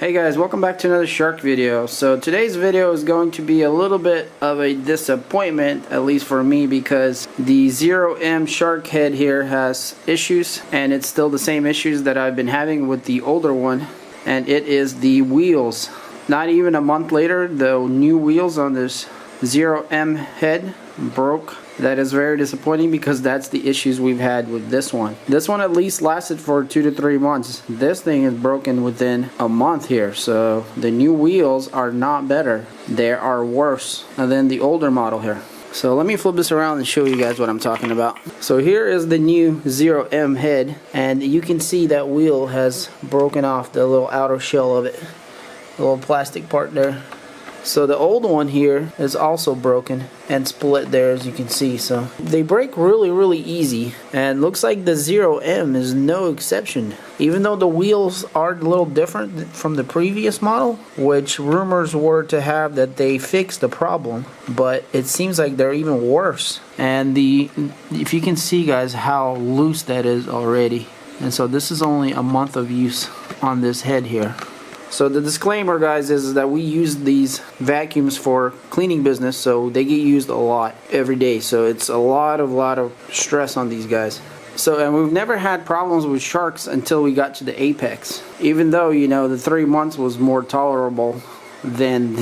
Hey guys, welcome back to another Shark video. So today's video is going to be a little bit of a disappointment, at least for me, because the 0M Shark head here has issues, and it's still the same issues that I've been having with the older one, and it is the wheels. Not even a month later, the new wheels on this 0M head broke. That is very disappointing because that's the issues we've had with this one. This one at least lasted for 2 to 3 months. This thing is broken within a month here. So the new wheels are not better. They are worse than the older model here. So let me flip this around and show you guys what I'm talking about. So here is the new 0M head, and you can see that wheel has broken off the little outer shell of it. The little plastic part there. So the old one here is also broken and split there, as you can see. So they break really easy, and looks like the 0M is no exception. Even though the wheels are a little different from the previous model, which rumors were to have that they fixed the problem, but it seems like they're even worse. And if you can see guys how loose that is already, and so this is only a month of use on this head here. So the disclaimer guys is that we use these vacuums for cleaning business, so they get used a lot every day, so it's a lot of stress on these guys. So, and we've never had problems with Sharks until we got to the Apex, even though, you know, the 3 months was more tolerable than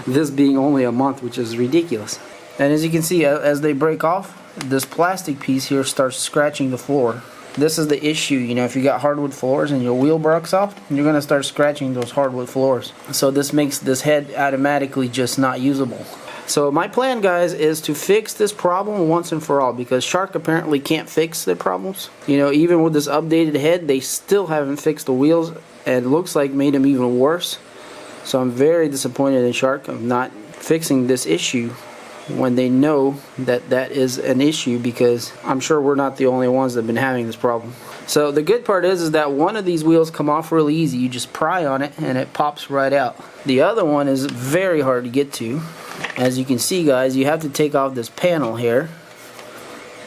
this being only a month, which is ridiculous. And as you can see, as they break off, this plastic piece here starts scratching the floor. This is the issue, you know, if you got hardwood floors and your wheel breaks off, you're going to start scratching those hardwood floors. So this makes this head automatically just not usable. So my plan guys is to fix this problem once and for all, because Shark apparently can't fix their problems. You know, even with this updated head, they still haven't fixed the wheels, and it looks like made them even worse. So I'm very disappointed in Shark of not fixing this issue when they know that that is an issue, because I'm sure we're not the only ones that have been having this problem. So the good part is that one of these wheels come off really easy. You just pry on it and it pops right out. The other one is very hard to get to. As you can see guys, you have to take off this panel here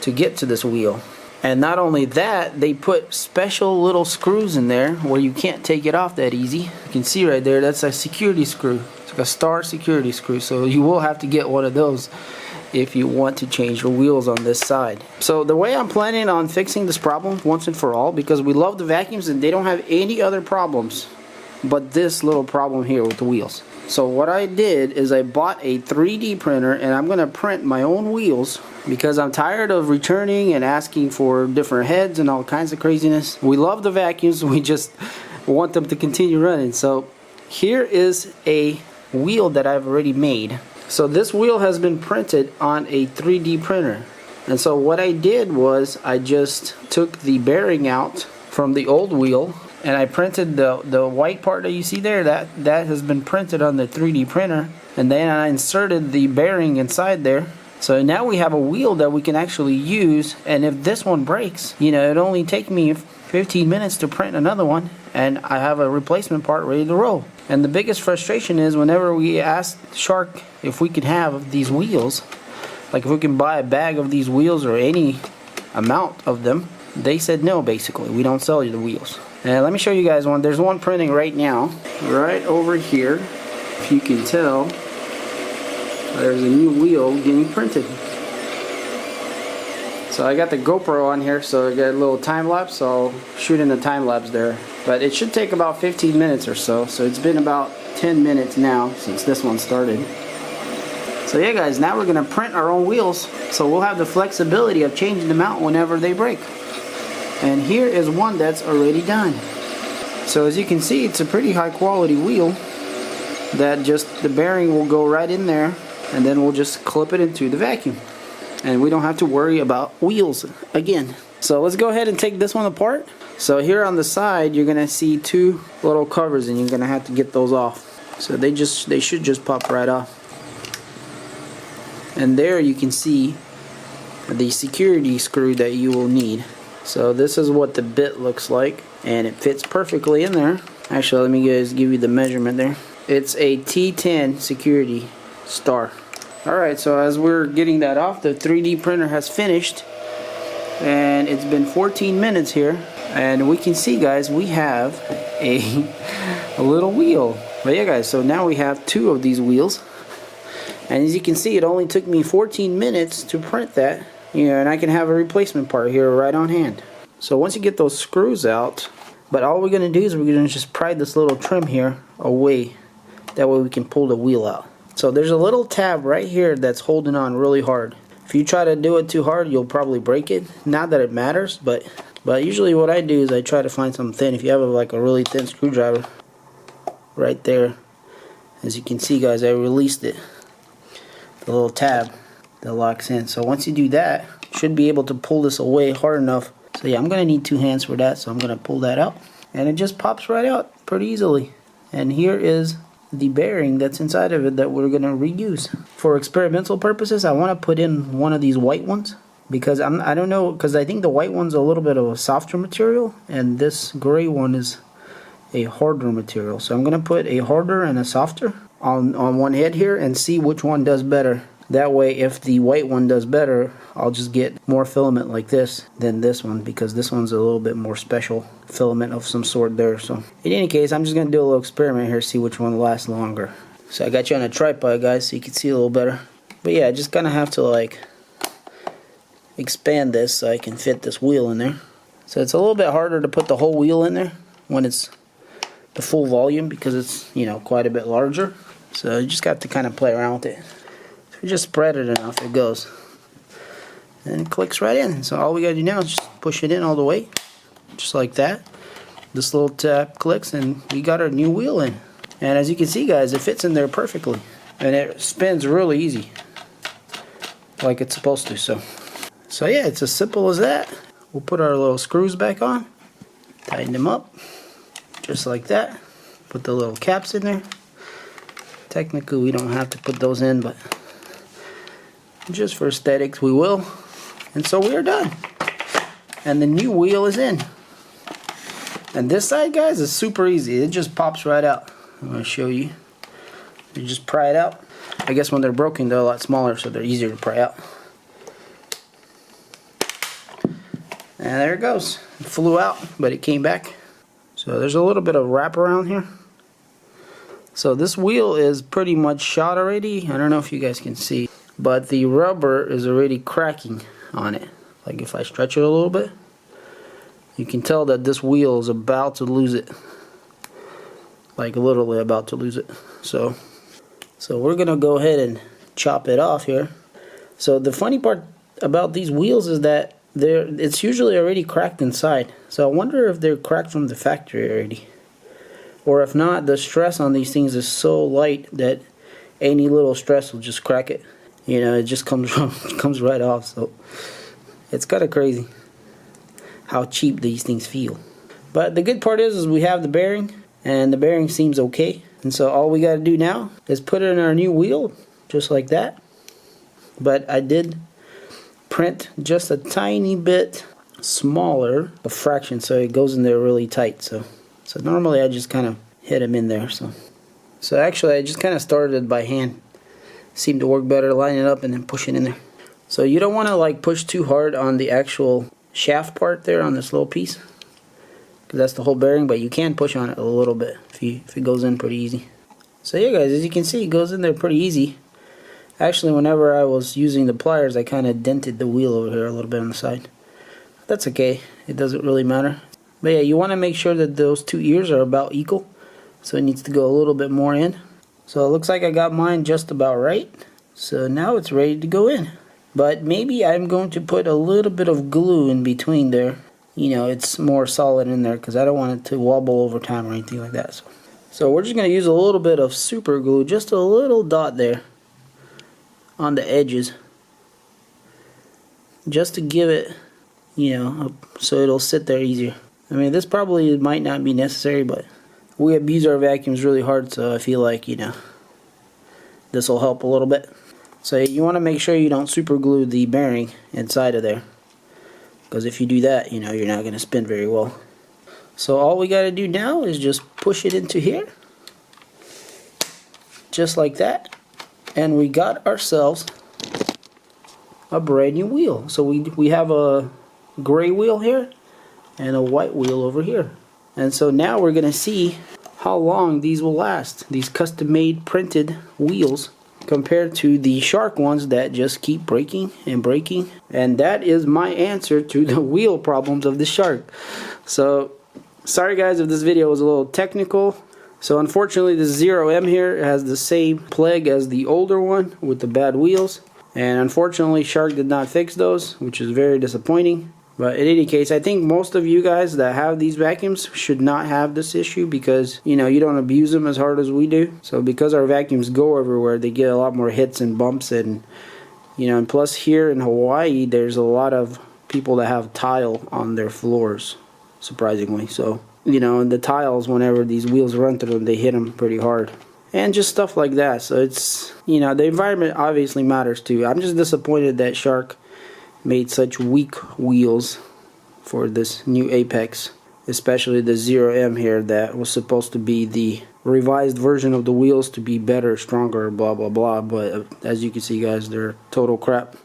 to get to this wheel. And not only that, they put special little screws in there where you can't take it off that easy. You can see right there, that's a security screw. It's like a star security screw, so you will have to get one of those if you want to change your wheels on this side. So the way I'm planning on fixing this problem once and for all, because we love the vacuums and they don't have any other problems but this little problem here with the wheels. So what I did is I bought a 3D printer, and I'm going to print my own wheels because I'm tired of returning and asking for different heads and all kinds of craziness. We love the vacuums, we just want them to continue running. So here is a wheel that I've already made. So this wheel has been printed on a 3D printer. And so what I did was I just took the bearing out from the old wheel, and I printed the white part that you see there. That has been printed on the 3D printer, and then I inserted the bearing inside there. So now we have a wheel that we can actually use, and if this one breaks, you know, it only take me 15 minutes to print another one, and I have a replacement part ready to roll. And the biggest frustration is whenever we ask Shark if we could have these wheels, like if we can buy a bag of these wheels or any amount of them, they said no, basically. We don't sell you the wheels. And let me show you guys one. There's one printing right now, right over here. If you can tell, there's a new wheel getting printed. So I got the GoPro on here, so I got a little time lapse, so I'll shoot in the time lapse there. But it should take about 15 minutes or so. So it's been about 10 minutes now since this one started. So yeah guys, now we're going to print our own wheels, so we'll have the flexibility of changing them out whenever they break. And here is one that's already done. So as you can see, it's a pretty high quality wheel that just the bearing will go right in there, and then we'll just clip it into the vacuum, and we don't have to worry about wheels again. So let's go ahead and take this one apart. So here on the side you're gonna see 2 little covers, and you're gonna have to get those off. So they should just pop right off. And there you can see the security screw that you will need. So this is what the bit looks like, and it fits perfectly in there. Actually, let me guys give you the measurement there. It's a T10 security star. Alright, so as we're getting that off, the 3D printer has finished, and it's been 14 minutes here, and we can see guys, we have a a little wheel. But yeah guys, so now we have 2 of these wheels. And as you can see, it only took me 14 minutes to print that. And I can have a replacement part here right on hand. So once you get those screws out, but all we're going to do is we're going to just pry this little trim here away. That way we can pull the wheel out. So there's a little tab right here that's holding on really hard. If you try to do it too hard, you'll probably break it. Not that it matters, but usually what I do is I try to find something thin. If you have like a really thin screwdriver right there, as you can see guys, I released it. The little tab that locks in. So once you do that, you should be able to pull this away hard enough. So yeah, I'm going to need 2 hands for that, so I'm going to pull that out. And it just pops right out pretty easily. And here is the bearing that's inside of it that we're going to reuse. For experimental purposes, I want to put in one of these white ones. Because I don't know, because I think the white one's a little bit of a softer material. And this gray one is a harder material. So I'm going to put a harder and a softer on one head here and see which one does better. That way, if the white one does better, I'll just get more filament like this than this one, because this one's a little bit more special filament of some sort there. So in any case, I'm just going to do a little experiment here, see which one lasts longer. So I got you on a tripod guys, so you can see a little better. But yeah, I just kind of have to like expand this so I can fit this wheel in there. So it's a little bit harder to put the whole wheel in there when it's the full volume, because it's, you know, quite a bit larger. So you just got to kind of play around with it. If you just spread it enough, it goes. And it clicks right in. So all we gotta do now is just push it in all the way. Just like that. This little tab clicks and we got our new wheel in. And as you can see guys, it fits in there perfectly. And it spins really easy. Like it's supposed to. So yeah, it's as simple as that. We'll put our little screws back on. Tighten them up. Just like that. Put the little caps in there. Technically we don't have to put those in, but just for aesthetics we will. And so we are done. And the new wheel is in. And this side guys is super easy. It just pops right out. I'm going to show you. You just pry it out. I guess when they're broken they're a lot smaller, so they're easier to pry out. And there it goes. It flew out, but it came back. So there's a little bit of wrap around here. So this wheel is pretty much shot already. I don't know if you guys can see, but the rubber is already cracking on it. Like if I stretch it a little bit, you can tell that this wheel is about to lose it. Like literally about to lose it. So we're gonna go ahead and chop it off here. So the funny part about these wheels is that it's usually already cracked inside. So I wonder if they're cracked from the factory already. Or if not, the stress on these things is so light that any little stress will just crack it. You know, it just comes right off. So it's kind of crazy how cheap these things feel. But the good part is we have the bearing, and the bearing seems okay. And so all we got to do now is put it in our new wheel, just like that. But I did print just a tiny bit smaller, a fraction, so it goes in there really tight. So normally I just kind of hit them in there. So actually I just kind of started it by hand. Seemed to work better, line it up and then push it in there. So you don't want to like push too hard on the actual shaft part there on this little piece, because that's the whole bearing, but you can push on it a little bit if it goes in pretty easy. So yeah guys, as you can see, it goes in there pretty easy. Actually, whenever I was using the pliers, I kind of dented the wheel over here a little bit on the side. That's okay, it doesn't really matter. But yeah, you want to make sure that those 2 ears are about equal, so it needs to go a little bit more in. So it looks like I got mine just about right. So now it's ready to go in. But maybe I'm going to put a little bit of glue in between there. You know, it's more solid in there because I don't want it to wobble over time or anything like that. So we're just going to use a little bit of super glue, just a little dot there on the edges, just to give it, you know, so it'll sit there easier. I mean, this probably might not be necessary, but we abuse our vacuums really hard, so I feel like, you know, this will help a little bit. So you want to make sure you don't super glue the bearing inside of there, because if you do that, you know, you're not going to spin very well. So all we got to do now is just push it into here, just like that, and we got ourselves a brand new wheel. So we have a gray wheel here and a white wheel over here. And so now we're going to see how long these will last, these custom made printed wheels, compared to the Shark ones that just keep breaking and breaking. And that is my answer to the wheel problems of the Shark. So sorry guys if this video was a little technical. So unfortunately the 0M here has the same plague as the older one with the bad wheels, and unfortunately Shark did not fix those, which is very disappointing. But in any case, I think most of you guys that have these vacuums should not have this issue, because you know, you don't abuse them as hard as we do. So because our vacuums go everywhere, they get a lot more hits and bumps, and you know, and plus here in Hawaii there's a lot of people that have tile on their floors, surprisingly. So you know, and the tiles, whenever these wheels run through them, they hit them pretty hard, and just stuff like that. So it's, you know, the environment obviously matters too. I'm just disappointed that Shark made such weak wheels for this new Apex, especially the 0M here that was supposed to be the revised version of the wheels to be better, stronger, blah blah blah. But as you can see guys, they're total crap.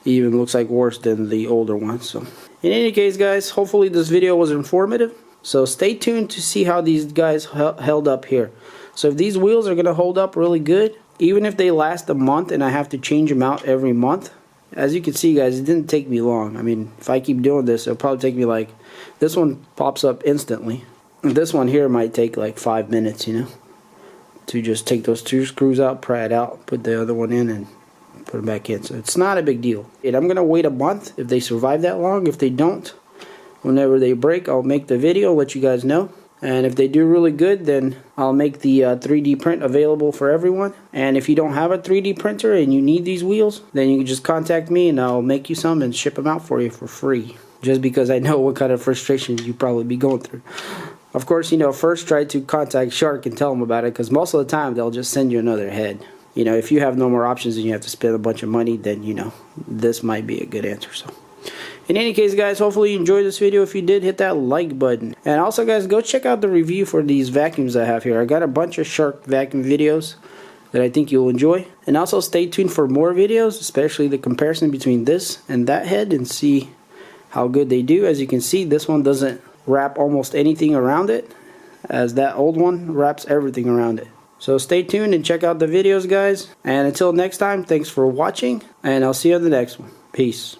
It even looks like worse than the older ones. So in any case guys, hopefully this video was informative. So stay tuned to see how these guys held up here. So if these wheels are going to hold up really good, even if they last a month and I have to change them out every month, as you can see guys, it didn't take me long. I mean, if I keep doing this, it'll probably take me like, this one pops up instantly. And this one here might take like 5 minutes, you know, to just take those 2 screws out, pry it out, put the other one in, and put it back in. So it's not a big deal. And I'm going to wait a month if they survive that long. If they don't, whenever they break, I'll make the video, let you guys know. And if they do really good, then I'll make the 3D print available for everyone. And if you don't have a 3D printer and you need these wheels, then you can just contact me and I'll make you some and ship them out for you for free. Just because I know what kind of frustrations you probably be going through. Of course, you know, first try to contact Shark and tell them about it, because most of the time they'll just send you another head. You know, if you have no more options and you have to spend a bunch of money, then you know, this might be a good answer. So in any case guys, hopefully you enjoyed this video. If you did, hit that like button. And also guys, go check out the review for these vacuums I have here. I got a bunch of Shark vacuum videos that I think you'll enjoy. And also stay tuned for more videos, especially the comparison between this and that head, and see how good they do. As you can see, this one doesn't wrap almost anything around it, as that old one wraps everything around it. So stay tuned and check out the videos guys. And until next time, thanks for watching, and I'll see you on the next one. Peace.